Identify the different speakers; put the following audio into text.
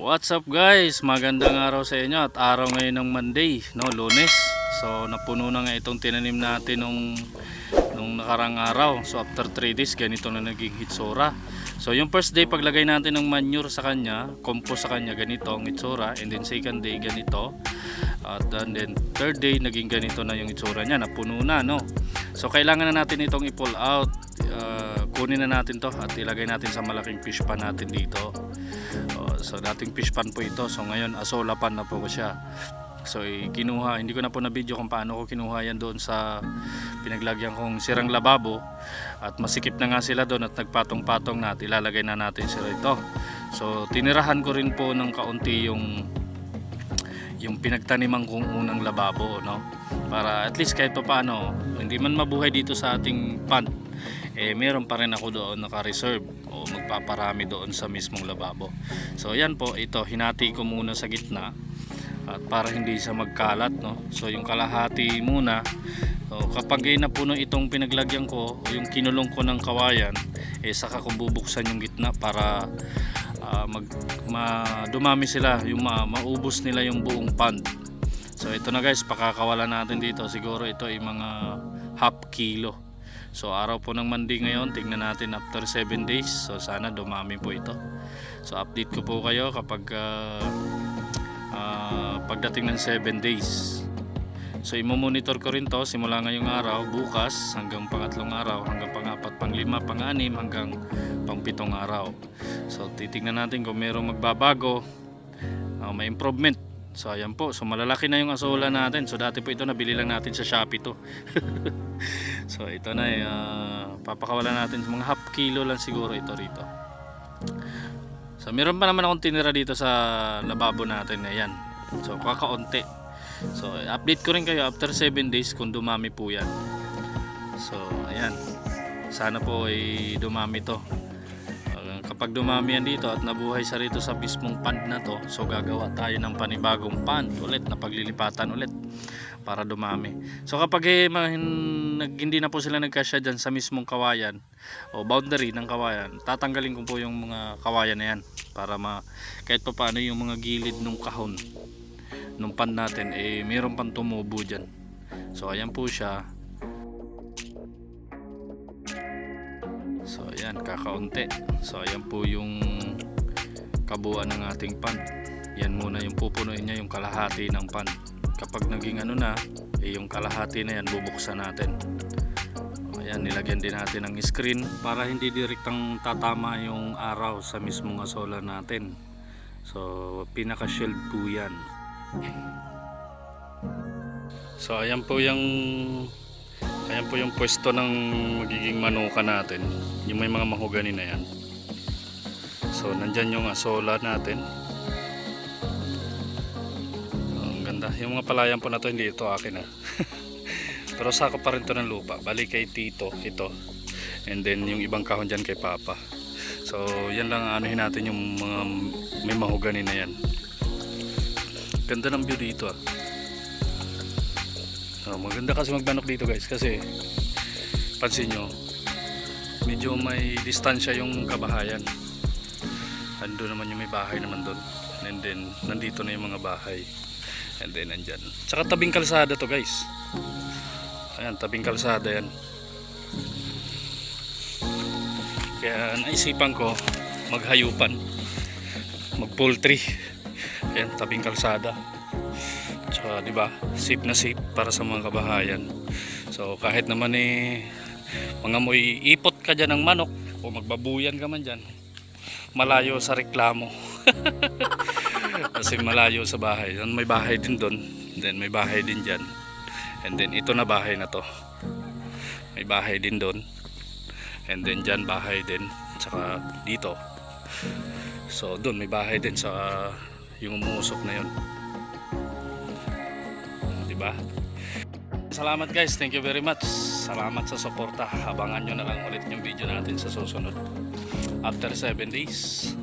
Speaker 1: What's up guys? Magandang araw sa inyo at araw ngayon ng Monday, no, Lunes. So napuno na nga itong tinanim natin nung nakarang araw. So after 3 days ganito na naging hitsura. So yung first day paglagay natin ng manure sa kanya, compost sa kanya, ganito ang itsura. And then second day ganito. At then third day naging ganito na yung itsura niya, napuno na, no. So kailangan na natin itong i-pull out. Kunin na natin to at ilagay natin sa malaking fish pan natin dito. So dating fish pan po ito. So ngayon asola pan na po siya. So kinuha, hindi ko na po na video kung paano ko kinuha yan doon sa pinaglagyan kong sirang lababo. At masikip na nga sila doon at nagpatong-patong na at ilalagay na natin sila ito. So tinirahan ko rin po ng kaunti yung pinagtaniman kong unang lababo, no? Para at least kahit pa paano hindi man mabuhay dito sa ating pond, meron pa rin ako doon naka-reserve o magpaparami doon sa mismong lababo. So yan po, ito hinati ko muna sa gitna at para hindi siya magkalat, no? So yung kalahati muna. So kapag napuno itong pinaglagyan ko o yung kinulong ko ng kawayan, saka ko bubuksan yung gitna para dumami sila, yung maubos nila yung buong pond. So ito na guys, pakakawalan natin dito. Siguro ito ay mga half kilo. So araw po ng Monday ngayon, tingnan natin after 7 days. So sana dumami po ito. So update ko po kayo kapag pagdating ng 7 days. So imomonitor ko rin to simula ngayong araw, bukas hanggang pangatlong araw, hanggang pang-apat, pang-lima, pang-anim, hanggang pang-pitong araw. So titingnan natin kung merong magbabago, may improvement. So ayan po, so malalaki na yung asola natin. So dati po ito nabili lang natin sa Shopee to. So ito na, papakawalan natin mga half kilo lang siguro ito rito. So meron pa naman akong tinira dito sa lababo natin, ayan. So kakaunti. So update ko rin kayo after 7 days kung dumami po yan. So ayan, sana po ay dumami to. Kapag dumami yan dito at nabuhay sa rito sa mismong pond na to, so gagawa tayo ng panibagong pond ulit na paglilipatan ulit para dumami. So kapag hindi na po sila nagkasya dyan sa mismong kawayan o boundary ng kawayan, tatanggalin ko po yung mga kawayan na yan para kahit pa paano yung mga gilid ng kahon nung pond natin mayroon pang tumubo dyan. So ayan po siya. So ayan, kakaunti. So ayan po yung kabuuan ng ating pond. Yan muna yung pupunuin niya, yung kalahati ng pond. Kapag naging na, yung kalahati na yan bubuksan natin. Ayan, nilagyan din natin ng screen para hindi direktang tatama yung araw sa mismong asola natin. So pinaka shield po yan. So ayan po yung pwesto ng magiging manuka natin, yung may mga mahogani na yan. So nandyan yung asola natin. Ang ganda, yung mga palayan po na to hindi ito akin pero sako pa rin to ng lupa, balik kay tito ito, and then yung ibang kahon dyan kay papa. So yan lang anuhin natin yung mga may mahogani na yan. Ganda ng view dito maganda kasi magmanok dito guys, kasi pansin nyo medyo may distansya yung kabahayan. Ando naman yung may bahay naman doon, and then nandito na yung mga bahay, and then nandyan. Tsaka tabing kalsada to guys. Ayan, tabing kalsada yan. Kaya naisipan ko maghayupan, mag poultry. Ayan, tabing kalsada. Tsaka diba, safe na safe para sa mga kabahayan. So kahit naman mga mo'y ipot ka dyan ng manok o magbabuyan ka man dyan, malayo sa reklamo. Kasi malayo sa bahay. May bahay din doon, then may bahay din dyan, and then ito na bahay na to, may bahay din doon, and then dyan bahay din, tsaka dito. So doon may bahay din sa yung umuusok na yun, diba? Salamat guys, thank you very much. Salamat sa suporta. Abangan nyo na lang ulit yung video natin sa susunod after 7 days.